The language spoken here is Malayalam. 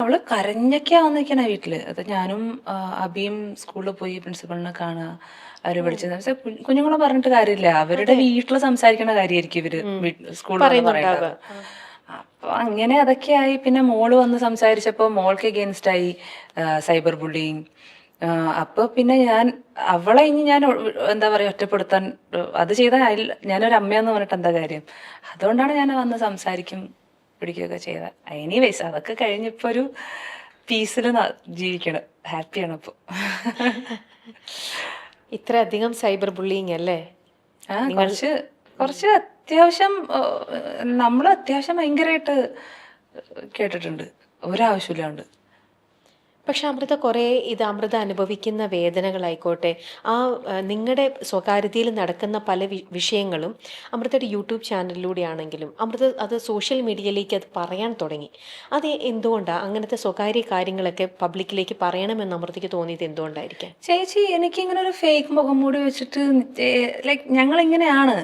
അവള് കരഞ്ഞൊക്കെയാ വന്നിരിക്കണ വീട്ടില്. അത് ഞാനും അബിയും സ്കൂളിൽ പോയി പ്രിൻസിപ്പളിനെ കാണുക, അവര് വിളിച്ചത്. പക്ഷെ കുഞ്ഞുങ്ങളെ പറഞ്ഞിട്ട് കാര്യമില്ല, അവരുടെ വീട്ടിൽ സംസാരിക്കണ കാര്യമായിരിക്കും ഇവര് സ്കൂളിൽ വന്ന് പറയേണ്ടത്. അപ്പൊ അങ്ങനെ അതൊക്കെയായി. പിന്നെ മോള് വന്ന് സംസാരിച്ചപ്പോ മോൾക്ക് എഗെയിൻസ്റ്റ് ആയി സൈബർ ബുള്ളിങ്. അപ്പൊ പിന്നെ അവളെ ഇനി ഞാൻ എന്താ പറയാ ഒറ്റപ്പെടുത്താൻ, അത് ചെയ്താൽ ഞാനൊരു അമ്മയെന്ന് പറഞ്ഞിട്ട് എന്താ കാര്യം. അതുകൊണ്ടാണ് ഞാൻ വന്ന് സംസാരിക്കും പിടിക്കുകയൊക്കെ ചെയ്ത. എനിവേസ് അതൊക്കെ കഴിഞ്ഞിപ്പോ ഒരു പീസിൽ ജീവിക്കണം, ഹാപ്പിയാണ് ഇപ്പൊ. ഇത്രയധികം സൈബർ ബുള്ളിങ് അല്ലേ? കുറച്ച് കുറച്ച് അത്യാവശ്യം നമ്മൾ അത്യാവശ്യം ഭയങ്കരമായിട്ട് കേട്ടിട്ടുണ്ട്, ഒരാവശ്യമില്ലാണ്ട്. പക്ഷെ അമൃത കുറേ അമൃത അനുഭവിക്കുന്ന വേദനകളായിക്കോട്ടെ, നിങ്ങളുടെ സ്വകാര്യതയിൽ നടക്കുന്ന പല വിഷയങ്ങളും അമൃതയുടെ യൂട്യൂബ് ചാനലിലൂടെ ആണെങ്കിലും അമൃത അത് സോഷ്യൽ മീഡിയയിലേക്ക് അത് പറയാൻ തുടങ്ങി. അത് എന്തുകൊണ്ടാണ് അങ്ങനത്തെ സ്വകാര്യ കാര്യങ്ങളൊക്കെ പബ്ലിക്കിലേക്ക് പറയണമെന്ന് അമൃതയ്ക്ക് തോന്നിയത് എന്തുകൊണ്ടായിരിക്കാം? ചേച്ചി, എനിക്കിങ്ങനെ ഒരു ഫേക്ക് മുഖം മൂടി വെച്ചിട്ട് ലൈക്ക് ഞങ്ങളിങ്ങനെയാണ്.